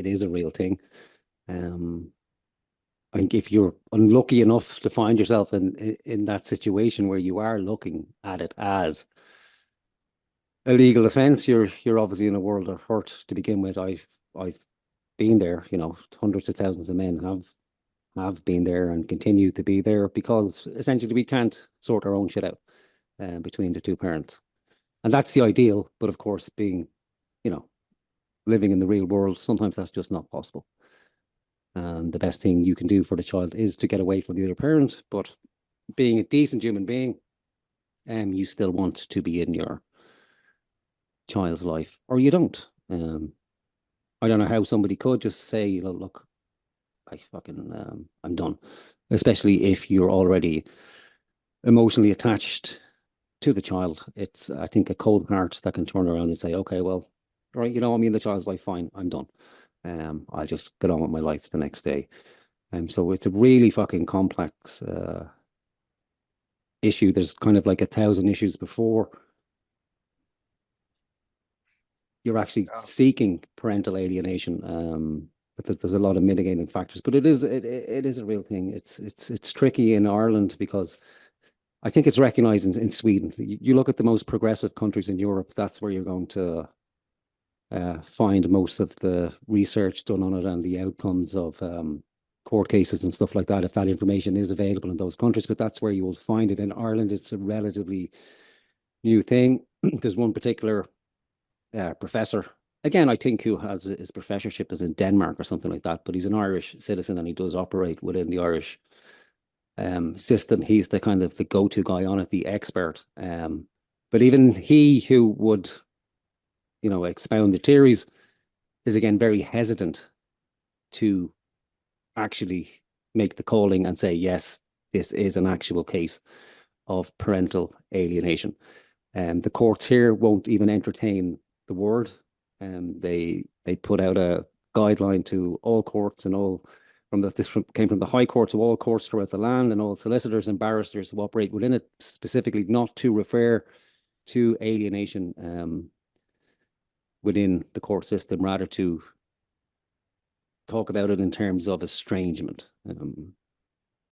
it is a real thing. Um, I think if you're unlucky enough to find yourself in that situation where you are looking at it as a legal offence, you're obviously in a world of hurt to begin with. I've been there, you know, hundreds of thousands of men have been there and continue to be there because essentially we can't sort our own shit out between the two parents. And that's the ideal, but of course, being, you know, living in the real world, sometimes that's just not possible. And the best thing you can do for the child is to get away from the other parent. But being a decent human being, you still want to be in your child's life, or you don't. I don't know how somebody could just say, you know, look, I'm done. Especially if you're already emotionally attached to the child. It's, I think, a cold heart that can turn around and say, okay, well, right, you know, I'm in the child's life, fine, I'm done. I'll just get on with my life the next day. So it's a really fucking complex issue. There's kind of like 1,000 issues before you're actually Yeah. seeking parental alienation. But there's a lot of mitigating factors. But it is a real thing. It's tricky in Ireland because I think it's recognized in Sweden. You look at the most progressive countries in Europe, that's where you're going to find most of the research done on it and the outcomes of court cases and stuff like that, if that information is available in those countries. But that's where you will find it. In Ireland, it's a relatively new thing. There's one particular professor, again, I think, who has his professorship is in Denmark or something like that, but he's an Irish citizen and he does operate within the Irish system. He's the kind of the go-to guy on it, the expert. But even he who would, you know, expound the theories is again very hesitant to actually make the calling and say, yes, this is an actual case of parental alienation. The courts here won't even entertain the word. They put out a guideline to all courts and all came from the High Court to all courts throughout the land and all solicitors and barristers who operate within it, specifically not to refer to alienation within the court system, rather to talk about it in terms of estrangement.